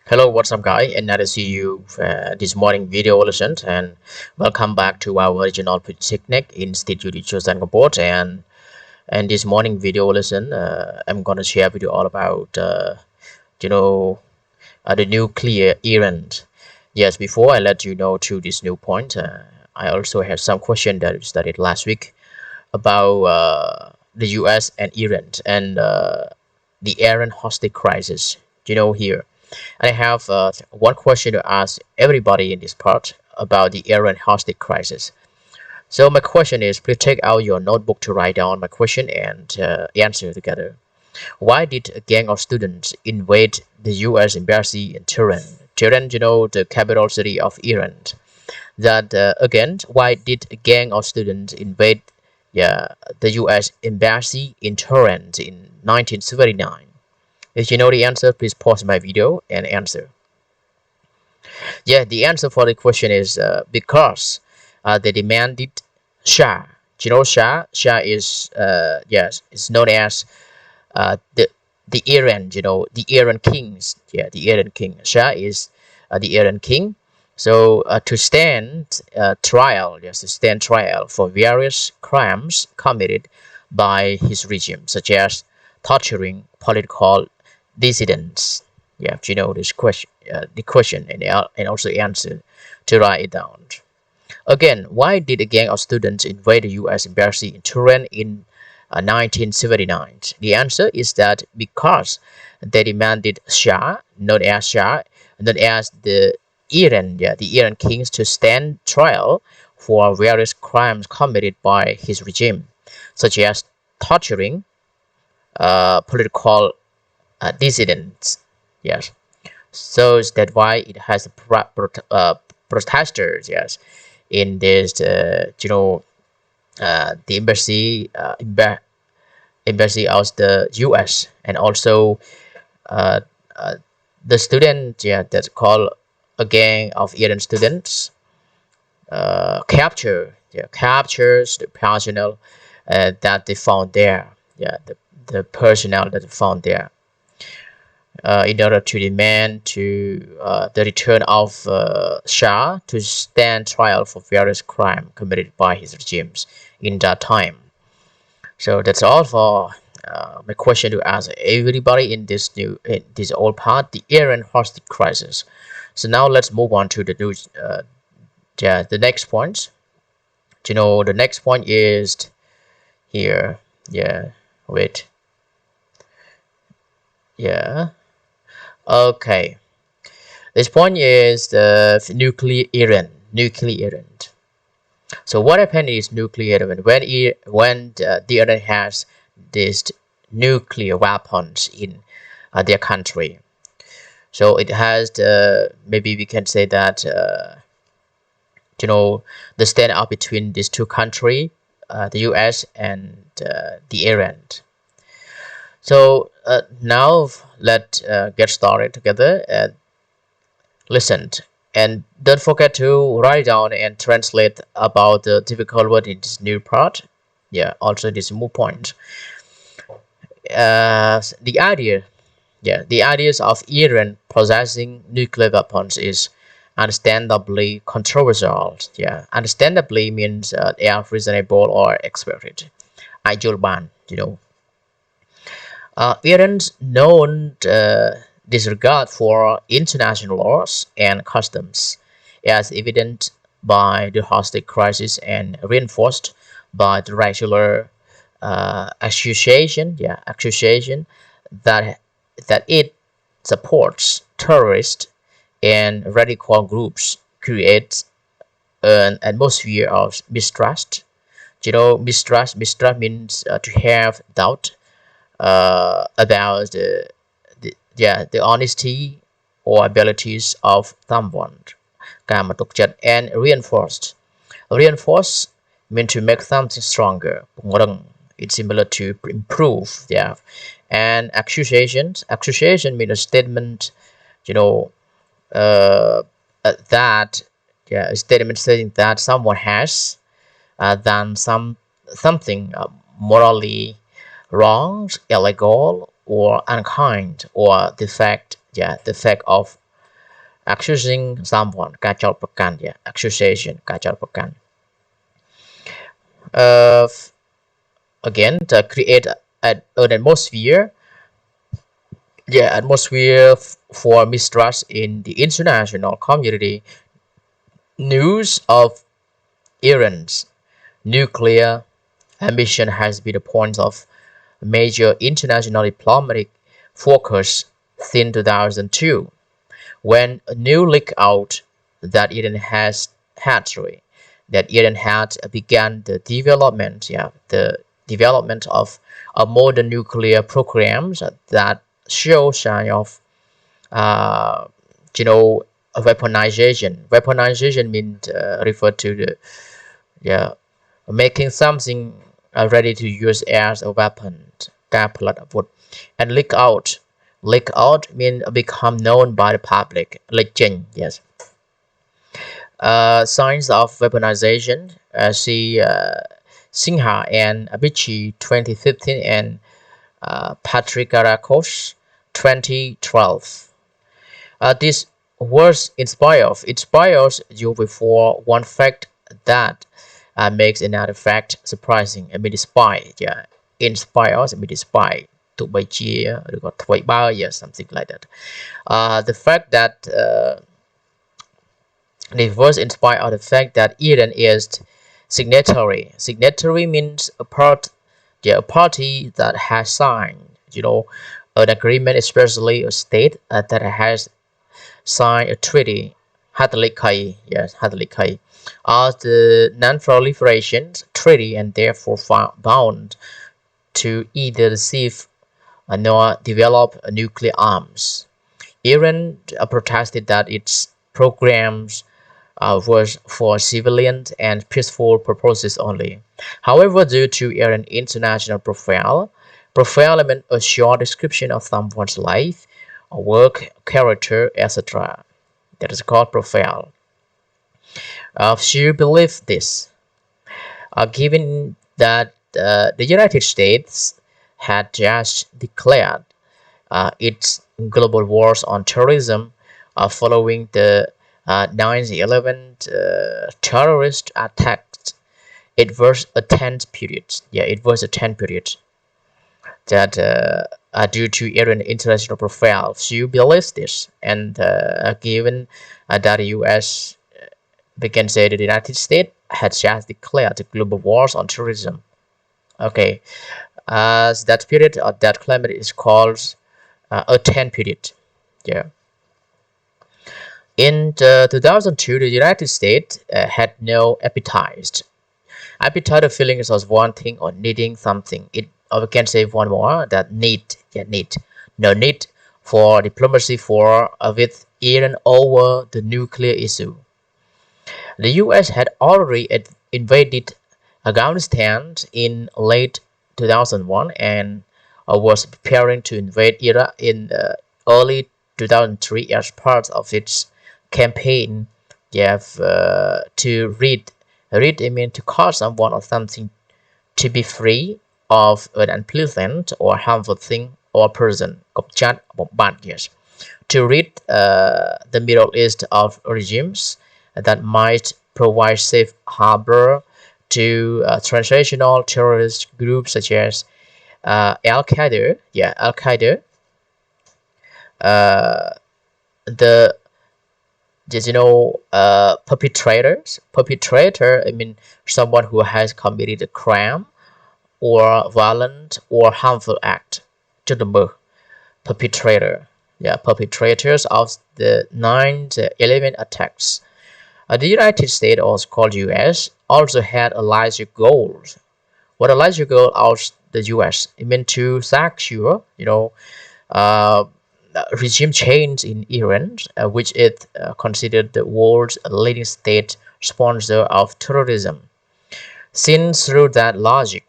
Hello, what's up, guy? And nice to see you this morning video lesson. And welcome back to our original technique Institute Chosen Report. And this morning video lesson, I'm gonna share with you all about you know the nuclear event. Yes, before I let you know to this new point, I also have some question that I studied last week about the U.S. and Iran and the Iran hostage crisis. Here. I have one question to ask everybody in this part about the Iran hostage crisis. So my question is, please take out your notebook to write down my question and answer together. Why did a gang of students invade the U.S. embassy in Tehran? Tehran, the capital city of Iran. That again, why did a gang of students invade the U.S. embassy in Tehran in 1979? If you know the answer, please pause my video and answer. Yeah, the answer for the question is because they demanded Shah. Do you know Shah? Shah is yes, it's known as the Iran. The Iran kings. Yeah, the Iran king. Shah is the Iran king. So to stand trial, yes, to stand trial for various crimes committed by his regime, such as torturing political dissidents. Yeah, this question, the question, and also answer to write it down. Again, why did a gang of students invade the U.S. embassy in Turin in 1979? The answer is that because they demanded known as the Iran kings, to stand trial for various crimes committed by his regime, such as torturing political dissidents. Yes, so that's why it has protesters. Yes, in this the embassy of the U.S. and also uh, uh, the student, that's called a gang of Iran students captures the personnel that they found there. The personnel that they found there in order to demand the return of Shah to stand trial for various crimes committed by his regimes in that time. So that's all for my question to ask everybody in this old part, the Iran hostage crisis. So now let's move on to the next point. The next point is here. Yeah, wait. Yeah. Okay. This point is the nuclear Iran. Nuclear Iran. So what happened is nuclear Iran when the Iran has these nuclear weapons in their country. So it has maybe we can say that the standoff between these two countries, the U.S. and the Iran. So now let's get started together and listen. And don't forget to write down and translate about the difficult word in this new part. Yeah, also this new point. The idea, the ideas of Iran possessing nuclear weapons is understandably controversial. Yeah, understandably means they are reasonable or expected. Ideal ban, Iran's known disregard for international laws and customs, as evident by the hostage crisis and reinforced by the regular accusation that it supports terrorist and radical groups, creates an atmosphere of mistrust. Mistrust means to have doubt about the honesty or abilities of someone. And reinforce means to make something stronger. It's similar to improve. Yeah. And accusation means a statement, you know that a statement saying that someone has done something morally wrong, illegal, or unkind, or the fact of accusing someone การចោទប្រកាន់ yeah accusation ការចោទប្រកាន់ uh, again to create an atmosphere for mistrust in the international community. News of Iran's nuclear ambition has been a point of major international diplomatic focus since 2002, when a new leak out that Iran had begun the development of a modern nuclear programs that show sign of uh, you know weaponization. Weaponization means refer to the yeah making something ready to use as a weapon การผลิตอาวุธ and leak out means become known by the public លេចចេញ yes signs of weaponization see Singha and Abichi 2015 and Patrikarakos 2012. This was inspires you before one fact that makes another fact surprising. I mean, despite, yeah, inspires, I mean, despite, ទោះបីជា ឬក៏ថ្មីបើ yeah, something like that. The fact that the verse inspired of the fact that Iran is signatory. Signatory means a party that has signed, an agreement, especially a state that has signed a treaty, as the non-proliferation treaty, and therefore bound to either receive nor develop nuclear arms. Iran protested that its programs was for civilian and peaceful purposes only. However, due to Iran's international profile means a short description of someone's life, work, character, etc. That is called profile. She believed this, given that the United States had just declared its global wars on terrorism following the 9/11 terrorist attacks. It was a tense period. Yeah, it was a tense period that due to Iran's international profile, she believes this, and given that the U.S. we can say that the United States had just declared the global wars on terrorism. Okay, as that period or that climate is called a tense period. Yeah. In 2002, the United States had no appetite. Appetite of feelings was wanting or needing something. Or we can say one more that need. No need for diplomacy with Iran over the nuclear issue. The U.S. had already invaded Afghanistan in late 2001 and was preparing to invade Iraq in early 2003 as part of its campaign. To read I mean to cause someone or something to be free of an unpleasant or harmful thing or person. កំចាត់បំបត្តិ yes. To rid the Middle East of regimes that might provide safe harbor to transnational terrorist groups such as Al-Qaeda, the perpetrator, I mean someone who has committed a crime or violent or harmful act. Perpetrators of the 9/11 attacks. The United States, also called U.S., also had alliance goals. What alliance goal of the U.S.? It meant to secure, regime change in Iran, which it considered the world's leading state sponsor of terrorism. Since through that logic,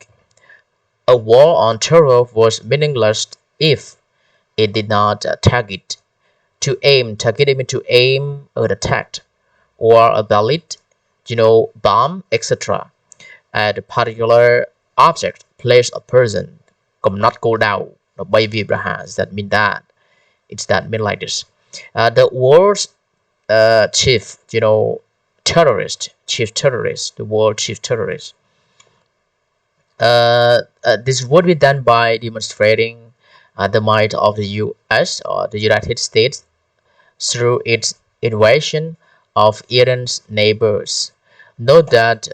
a war on terror was meaningless if it did not target an attack or a valid, bomb, etc. at a particular object, place, or person. កំណត់គោលដៅ ដើម្បីវាយប្រហារ that mean that it's that mean like this. The words chief, chief terrorist, the world chief terrorist. This would be done by demonstrating the might of the U.S. or the United States through its invasion of Iran's neighbors. Note that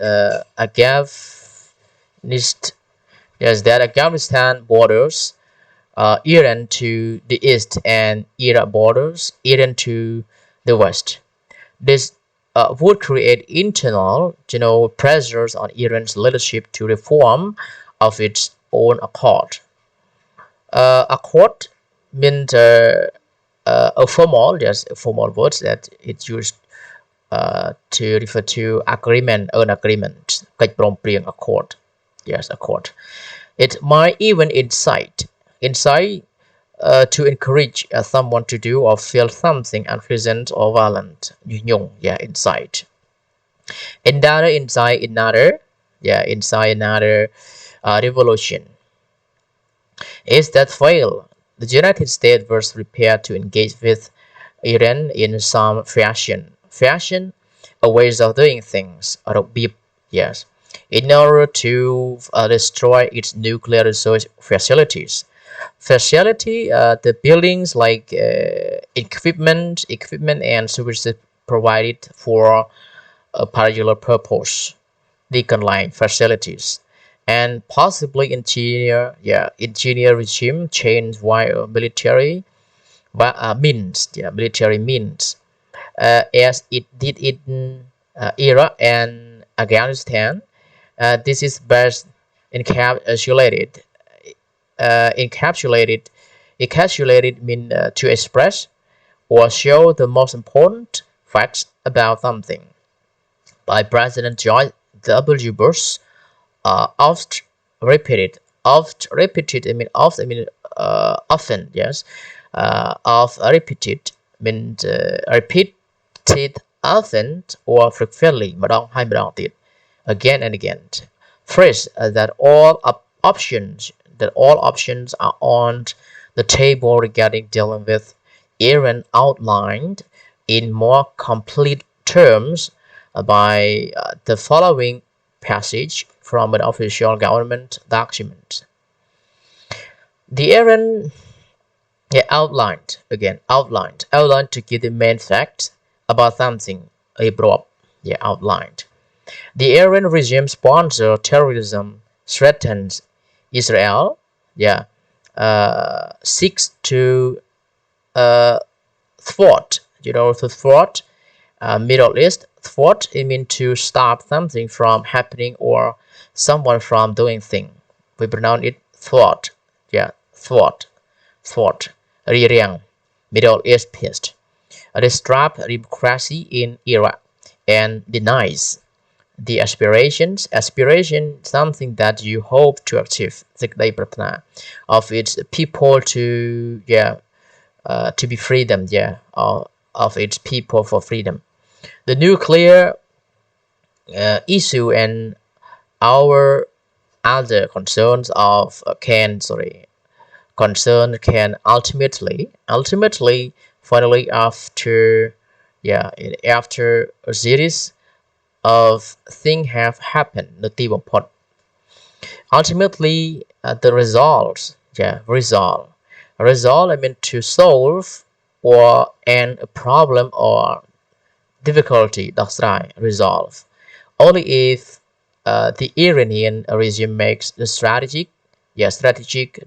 Afghanistan borders Iran to the east and Iraq borders Iran to the west. This would create internal, pressures on Iran's leadership to reform of its own accord. Accord means a formal, just a formal word that it's used to refer to agreement, an agreement, កិច្ចព្រមព្រៀង accord. Yes, accord. It might even incite to encourage someone to do or feel something unpleasant or violent. Yeah, incite. Incite another revolution. Is that fail? The United States was prepared to engage with Iran in some fashion, a ways of doing things, or yes, in order to destroy its nuclear research facilities. The buildings like equipment and services provided for a particular purpose, decon-line facilities, and possibly engineer regime change via military means, as it did in Iraq and Afghanistan. This is best encapsulated. Encapsulated mean to express or show the most important facts about something by President George W. Bush. Often, yes. Repeated means repeated often or frequently, again and again. Phrase that all options are on the table regarding dealing with Iran, outlined in more complete terms by the following passage from an official government document. The Iran outlined to give the main facts about something. Outlined. The Iran regime sponsors terrorism, threatens Israel, seeks to thwart, Middle East. Thwart, it means to stop something from happening or someone from doing thing. We pronounce it thwart. Thwart. Ririang, Middle East peace. Disrupt democracy in Iraq and denies the aspiration, something that you hope to achieve, of its people to be freedom, of its people for freedom. The nuclear issue and our other concerns can ultimately, finally, after a series of things have happened, ultimately the results, I mean to solve or end a problem or difficulty, that's right, resolve only if the Iranian regime makes the strategic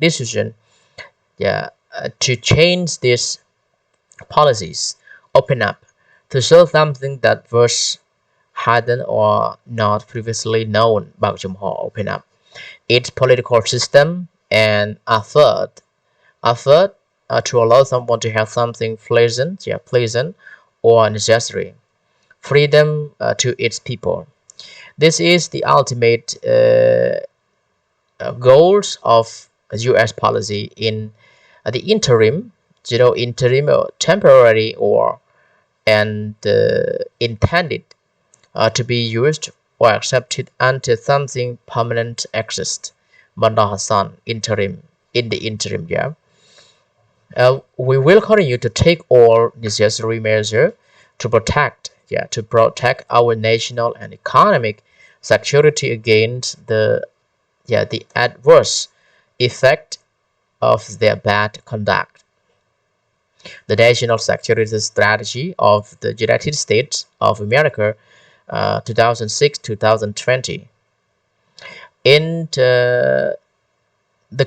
decision to change these policies, open up to show something that was hidden or not previously known. Open up its political system and effort to allow someone to have something pleasant or necessary. Freedom to its people. This is the ultimate goals of U.S. policy in the interim, or temporary or and intended to be used or accepted until something permanent exists. Bandar Hassan, in the interim, we will continue to take all necessary measures to protect our national and economic security against the adverse effect of their bad conduct. The national security strategy of the United States of America, 2006-2020. In the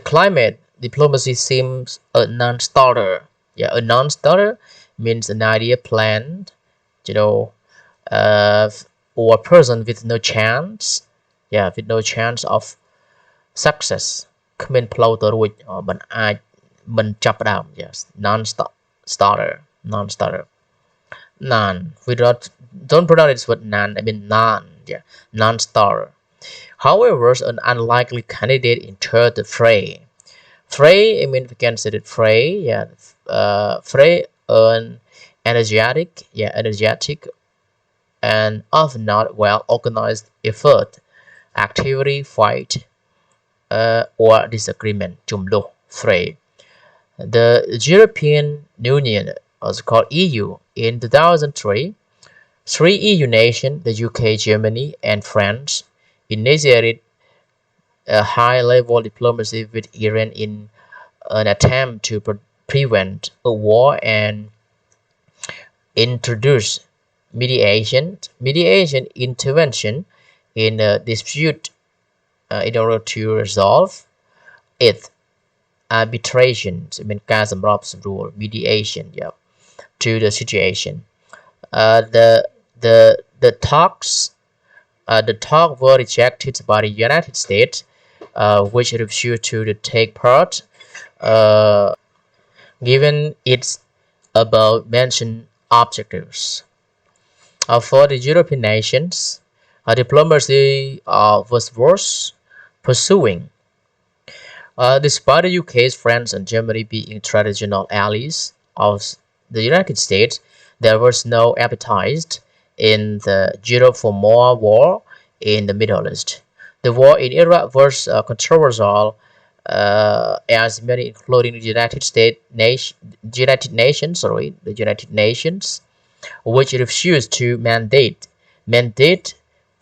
climate, diplomacy seems a non-starter. Yeah, a non-starter means an idea planned, you know, uh, or a person with no chance, with no chance of success គ្មានផ្លូវទៅរួចមិនចាប់ផ្ដើម yes non-starter non-starter non we don't pronounce this word non I mean non yeah non-starter. However, an unlikely candidate entered the fray. Fray, I mean, we can say that fray, fray, an energetic and often not well organized effort, activity, fight, or disagreement, jumlo, fray. The European Union, also called EU, in 2003, three EU nations, the UK, Germany, and France, initiated a high-level diplomacy with Iran in an attempt to prevent a war and introduce mediation intervention in a dispute in order to resolve it. Arbitration មានការសម្របសម្រួល mediation to the situation. The talks were rejected by the United States, which refused to take part, given its above-mentioned objectives. For the European nations, diplomacy was worth pursuing. Despite the UK's, France, and Germany being traditional allies of the United States, there was no appetite in Europe for more war in the Middle East. The war in Iraq was controversial, as many, including the United Nations, which refused to mandate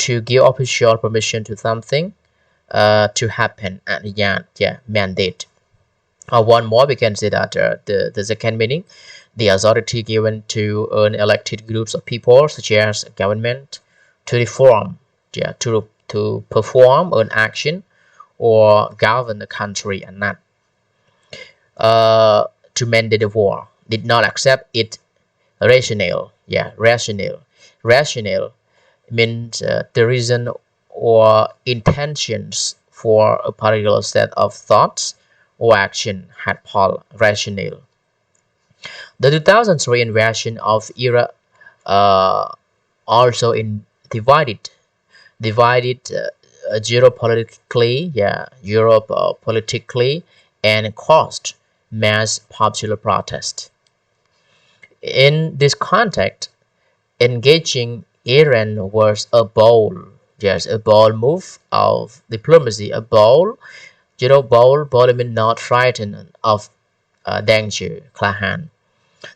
to give official permission to something to happen, and mandate. One more, we can say that the second meaning, the authority given to unelected groups of people, such as government, to reform, to perform an action or govern the country, and not to mandate the war, did not accept it rational. Rational means the reason or intentions for a particular set of thoughts or action had Paul rational. The 2003 invasion of Iraq also divided Europe politically, and caused mass popular protest. In this context, engaging Iran was a bold move of diplomacy. A bold means not frightened of danger, Klahan.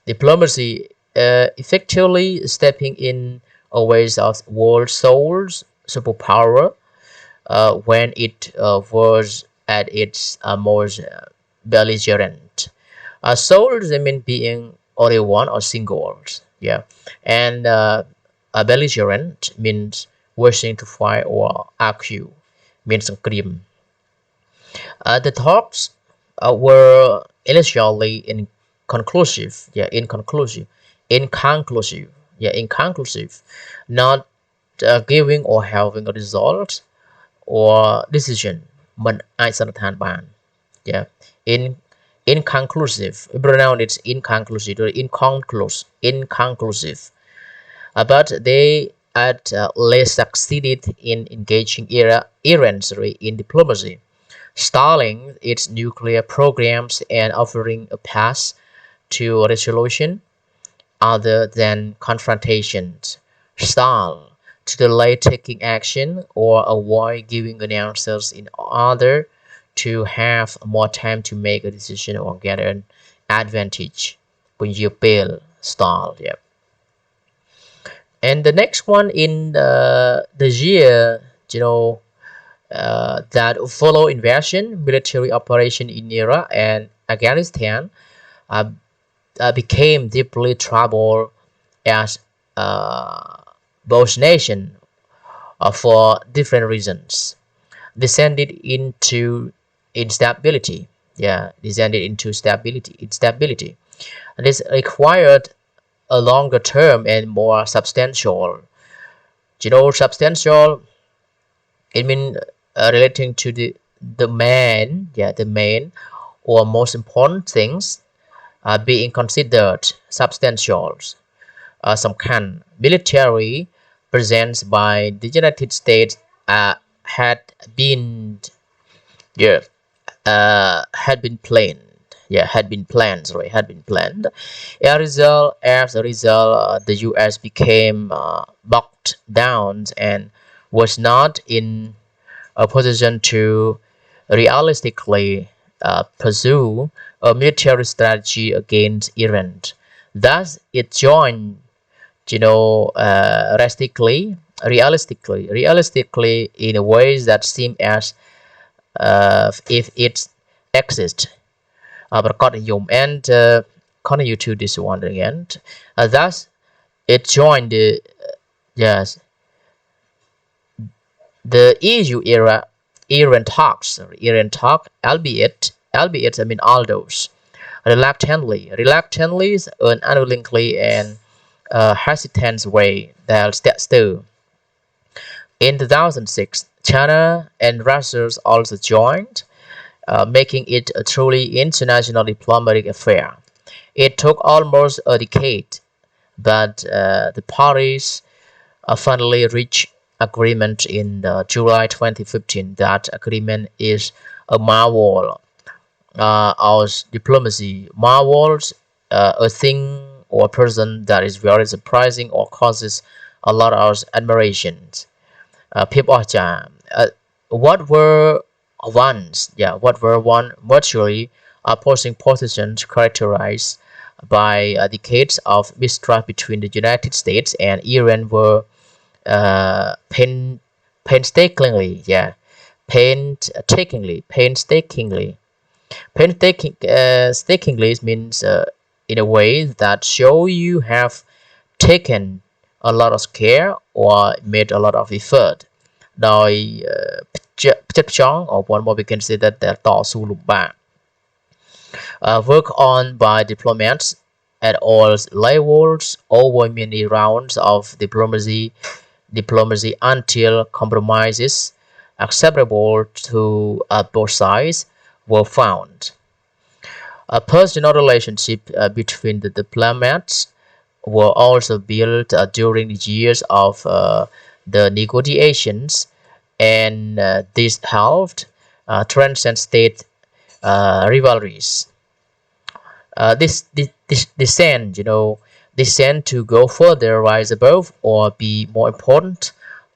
Diplomacy effectively stepping in a ways of world souls superpower when it was at its most belligerent. Souls, I mean, being only one or singles, and belligerent means wishing to fight or argue, means scream. The talks were initially inconclusive, not giving or having a result or decision មិនអាចសន្និដ្ឋានបាន inconclusive pronoun it's inconclusive or inconclusive, but they at least succeeded in engaging Iran in diplomacy, stalling its nuclear programs and offering a path to resolution other than confrontations. Stall, to delay taking action or avoid giving answers in order to have more time to make a decision or get an advantage. When you fail, stall. And the next one in the year, that follow invasion, military operation in Iraq and Afghanistan uh, became deeply troubled as uh, both nations for different reasons descended into instability. Yeah, descended into instability. And this required a longer term and more substantial. Substantial. It means relating to the main, the main or most important things being considered substantial. Some kind military presence by the United States had been yeah had been planned. Yeah, had been planned. Sorry, had been planned. As a result, the U.S. became bogged down and was not in a position to realistically pursue a military strategy against Iran. Thus, it joined, realistically in ways that seem as if it exists. But continue to this one again. Thus, it joined the yes the EU era Iran talk, albeit I mean all those reluctantly, unwillingly, and hesitant way. That still in 2006, China and Russia also joined, making it a truly international diplomatic affair. It took almost a decade, but the parties finally reached agreement in July 2015. That agreement is a marvel of diplomacy. Marvels a thing or person that is very surprising or causes a lot of admiration. People what were one virtually opposing positions characterized by decades of mistrust between the United States and Iran were uh, pain, painstakingly, painstakingly means in a way that show you have taken a lot of care or made a lot of effort. ដោយផ្ចិតផ្ចង់ or one more we can say that តស៊ូលំបាក work on by diplomats at all levels over many rounds of diplomacy until compromises acceptable to both sides were found. A personal relationship between the diplomats were also built during the years of the negotiations, and this helped transcend state rivalries. This descent, descent to go further, rise above, or be more important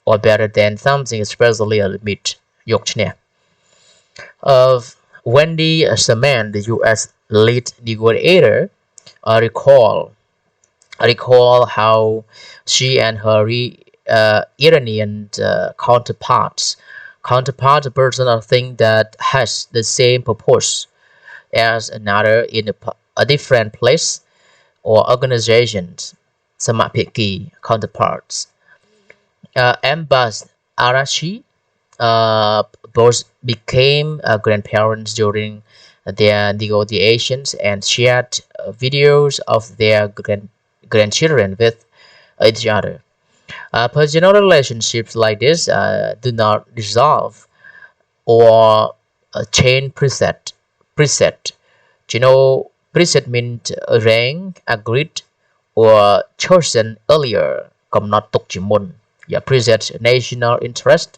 or better than something, especially a limit. Of Wendy Sherman, the U.S. lead negotiator, recall how she and her Iranian counterpart, a person or thing that has the same purpose as another in a different place or organizations, Samapiki counterparts. Ambas Arashi both became grandparents during their negotiations and shared videos of their grandchildren with each other. Personal relationships like this do not dissolve or chain preset. Preset means arranged, agreed, or chosen earlier. កំណត់ ទុក ជា មុន Yeah, preset national interest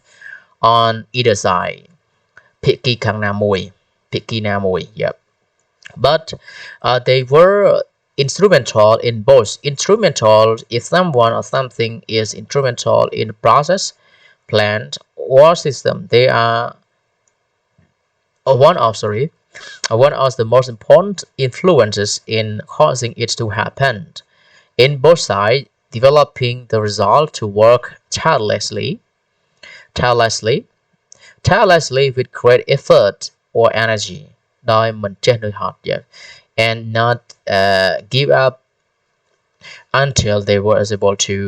on either side. ភាគី ខាង ណា មួយ ភាគី ណា មួយ Yep. But they were instrumental in both. Instrumental if someone or something is instrumental in the process, plan, or system. They are one of the most important influences in causing it to happen. In both sides, developing the resolve to work tirelessly, tirelessly with great effort or energy, ដោយមិនចេះនឿយហត់ yeah, and not give up until they were able to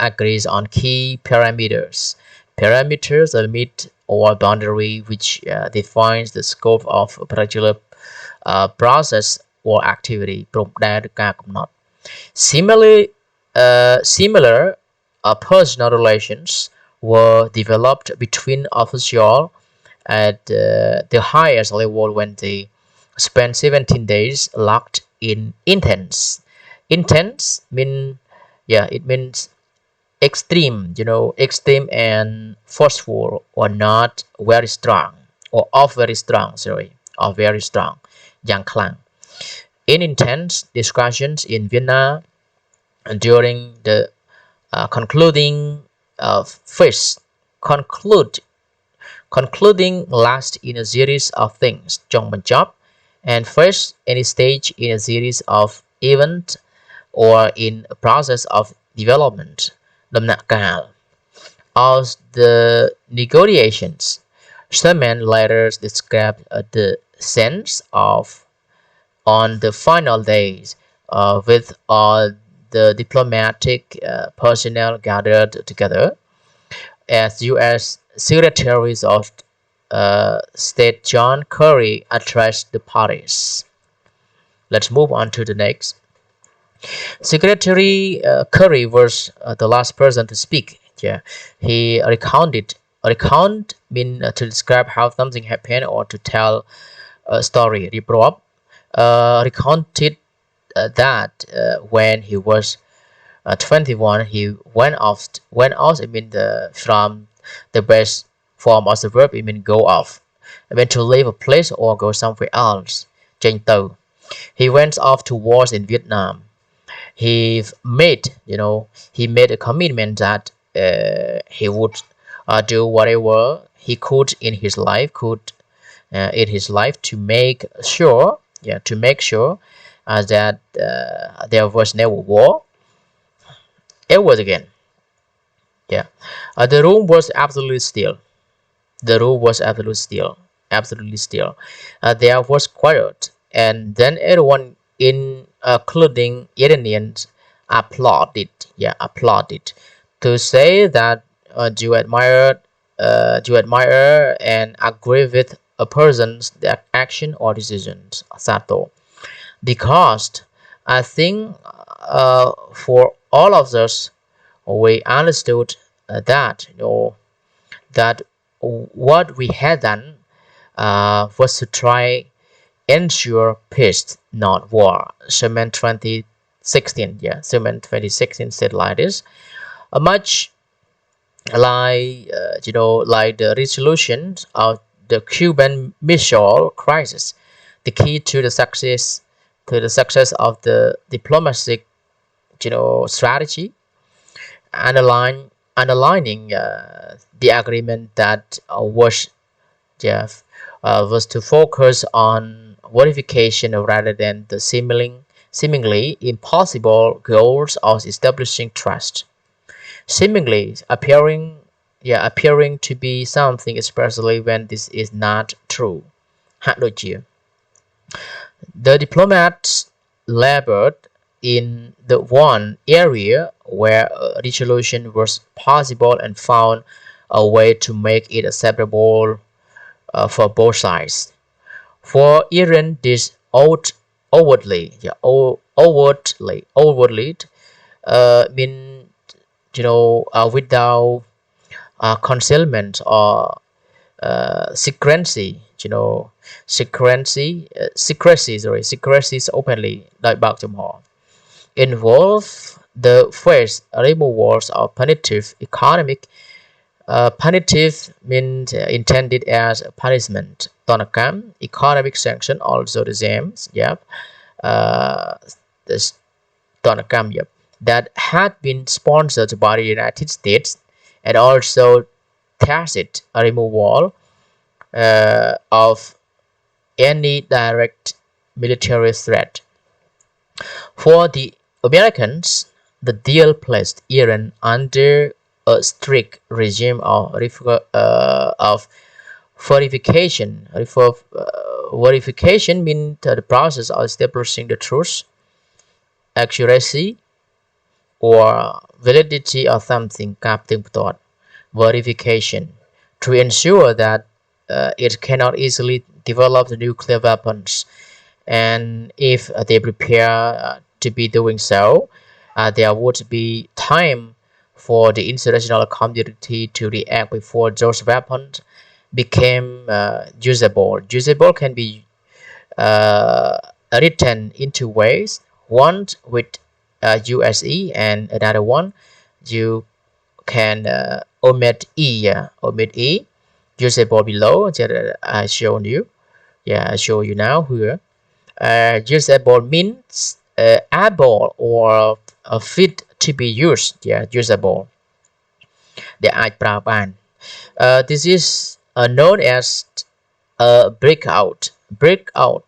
agrees on key parameters. Parameters are limit or boundary which defines the scope of a particular process or activity ព្រំដែនឬការកំណត់ Similar personal relations were developed between officials at the highest level when they spent 17 days locked in intense mean yeah it means extreme, extreme and forceful, or not very strong, or of very strong, sorry, or very strong, យ៉ាងខ្លាំង in intense discussions in Vienna during the concluding phase, concluding last in a series of things ចុងបញ្ចប់ and first any stage in a series of events or in a process of development ដំណាក់កាល of the negotiations. Sherman later described the sense of on the final days with all the diplomatic personnel gathered together as U.S. Secretaries of State John Kerry addressed the parties. Let's move on to the next. Secretary Kerry was the last person to speak. Yeah, he recount mean to describe how something happened or to tell a story. Recounted that when he was 21, he went out. I mean from the best form of the verb. I mean go off. I mean to leave a place or go somewhere else. ចេញទៅ He went off to wars in Vietnam. He made a commitment that he would do whatever he could in his life to make sure that there was never war ever again. Yeah, the room was absolutely still. Absolutely still. There was quiet, and then everyone, including Iranians, applauded. To say that you admire and agree with a person's action or decisions, Sato. Because I think for all of us, we understood that what we had done was to try ensure peace, not war. Sherman 2016, Sherman 2016 said like this. Much like the resolution of the Cuban Missile Crisis, the key to the success of the diplomatic, strategy, underlining the agreement that was to focus on verification rather than the seemingly impossible goals of establishing trust. Seemingly appearing to be something, especially when this is not true. ហាក់ដូចជា The diplomats labored in the one area where a resolution was possible and found a way to make it acceptable for both sides. For Iran, this outwardly mean without concealment or secrecy, secrecies openly, like បើកចំហ involve the first removals of punitive economic punitive means intended as a punishment ទណ្ឌកម្ម economic sanction also the same this ទណ្ឌកម្ម that had been sponsored by the United States, and also tacit removal of any direct military threat. For the Americans, the deal placed Iran under a strict regime of verification. Verification means the process of establishing the truth, accuracy, or validity of something ការផ្ទៀងផ្ទាត់ verification to ensure that it cannot easily develop the nuclear weapons, and if they prepare to be doing so, there would be time for the international community to react before those weapons became usable. Usable can be uh, written in two ways. One with USE, and another one you can omit E. Yeah, omit E. Usable below that I shown you. Yeah, I show you now here. Usable means able or fit to be used. Yeah, usable. ដែលអាចប្រើបាន this is known as breakout. Breakout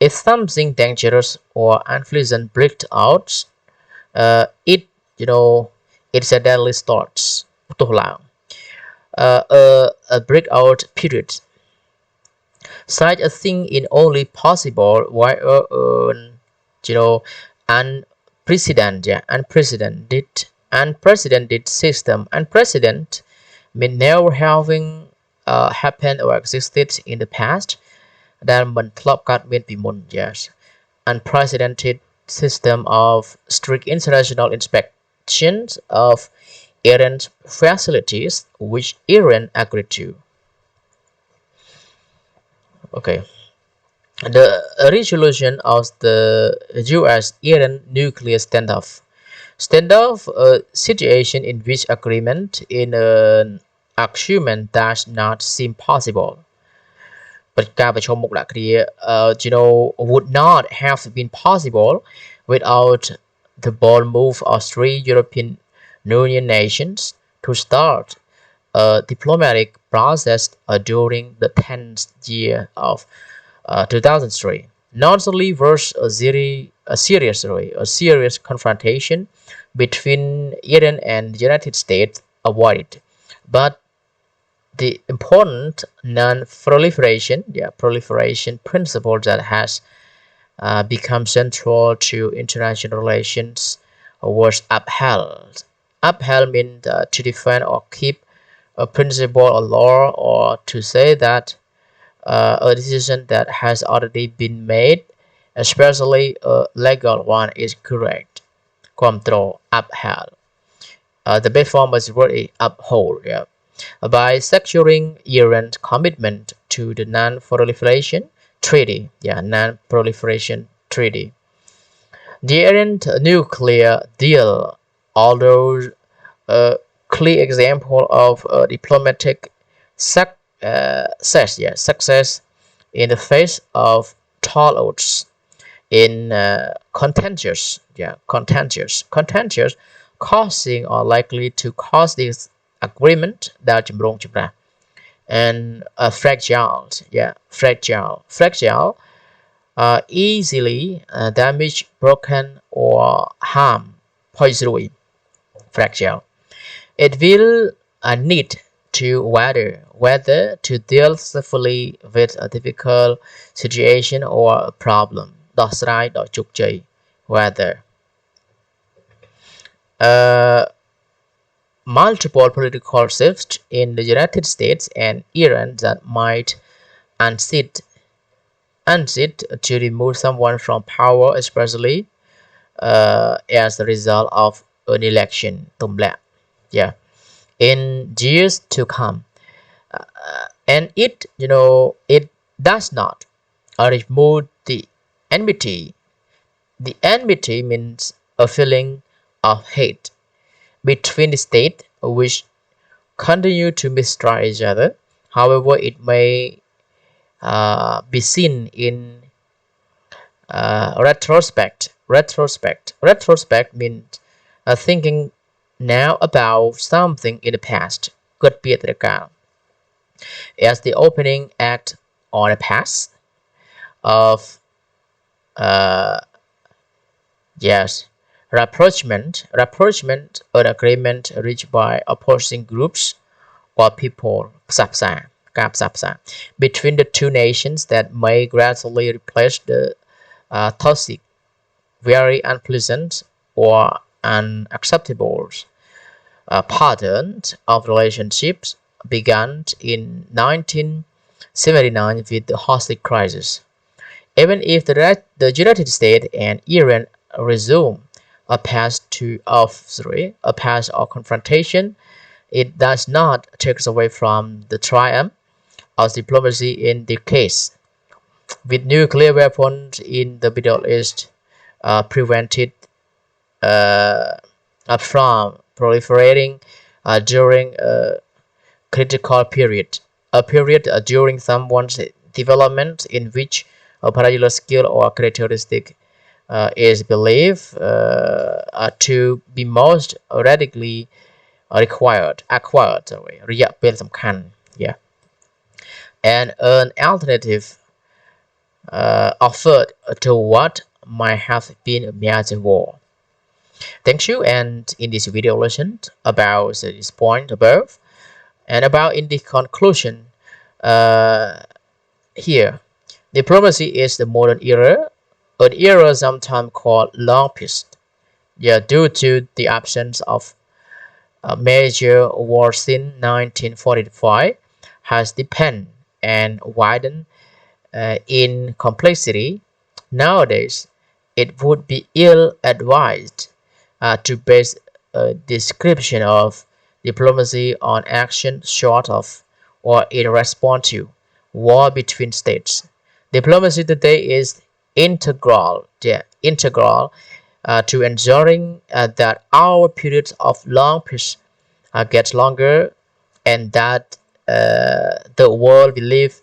if something dangerous or unpleasant breaks out, it you know it suddenly starts ផ្ទុះឡើង a breakout period. Such a thing is only possible while you know unprecedented system. Unprecedented mean never having happened or existed in the past. ដែលមិនធ្លាប់កើតមានពីមុន yes unprecedented system of strict international inspections of Iran's facilities, which Iran agreed to. Okay, the resolution of the US-Iran nuclear standoff, a situation in which agreement in an argument does not seem possible. But ការប្រឈមមុខដាក់គ្នា would not have been possible without the bold move of three European Union nations to start a diplomatic process during the 10th year of 2003. Not only was a serious confrontation between Iran and the United States avoided, but the important non-proliferation principle that has become central to international relations was upheld. Upheld means to defend or keep a principle or law, or to say that a decision that has already been made, especially a legal one, is correct. Control, upheld. The best form is really uphold. Yeah. By securing Iran's commitment to the Non-Proliferation Treaty. Yeah, Non-Proliferation Treaty. The Iran nuclear deal, although a clear example of diplomatic success in the face of tall odds in contentious, causing or likely to cause this agreement ដែលជំរងចម្រាស់ and fragile, easily damaged, broken, or harm ផុយស្រួយ fragile. It will need to whether to deal successfully with a difficult situation or a problem ដោះស្រាយដោយជោគជ័យ whether multiple political shifts in the United States and Iran that might unseat to remove someone from power, especially as a result of an election. ទម្លាក់ yeah, in years to come. And it does not remove the enmity. The enmity means a feeling of hate between the states which continue to mistreat each other. However, it may be seen in retrospect. Retrospect means thinking now about something in the past. គិតពីអតីតកាល as the opening act on the past of yes Rapprochement, an agreement reached by opposing groups or people, between the two nations that may gradually replace the toxic, very unpleasant, or unacceptable pattern of relationships began in 1979 with the hostage crisis. Even if the United States and Iran resume a path of confrontation, it does not take away from the triumph of diplomacy in the case. With nuclear weapons in the Middle East prevented uh, from proliferating during a critical period, a period during someone's development in which a particular skill or characteristic is believed to be most radically acquired sorry ระยะเป็นสำคัญ yeah and an alternative offered to what might have been a major war. Thank you, and in this video lesson about this point above and about in the conclusion uh, here, diplomacy is the modern era, an era sometimes called long peace, yeah, due to the absence of a major war since 1945, has deepened and widened in complexity. Nowadays, it would be ill-advised to base a description of diplomacy on action short of or in response to war between states. Diplomacy today is integral to ensuring that our periods of long peace get longer and that the world we live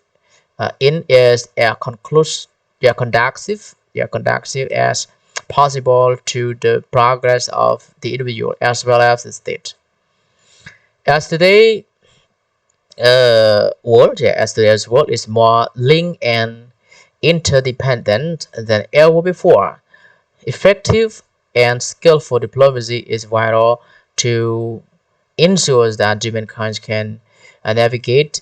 in is conducive as possible to the progress of the individual as well as the state. As today as today's world is more linked and interdependent than ever before, effective and skillful diplomacy is vital to ensure that humankind can navigate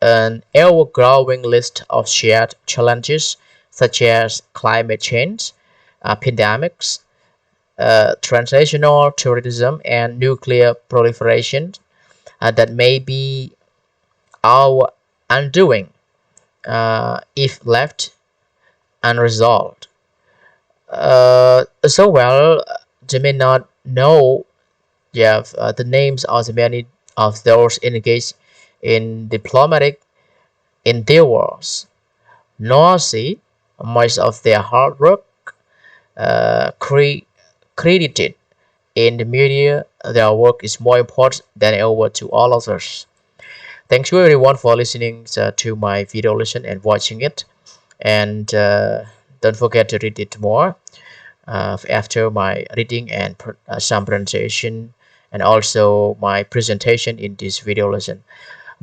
an ever-growing list of shared challenges such as climate change, pandemics, transnational terrorism, and nuclear proliferation that may be our undoing if left unresolved. So well, they may not know the names of the many of those engaged in diplomatic endeavors, nor see much of their hard work credited in the media. Their work is more important than ever to all of us. Thank you everyone for listening to my video lesson and watching it. And don't forget to read it more after my reading and some pronunciation and also my presentation in this video lesson.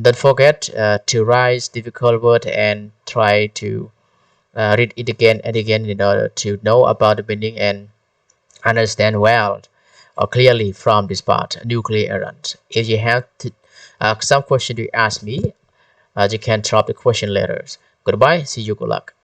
Don't forget to write difficult word and try to read it again and again in order to know about the meaning and understand well or clearly from this part, nuclear errant. If you have some question to ask me, you can drop the question later. Goodbye, see you, good luck.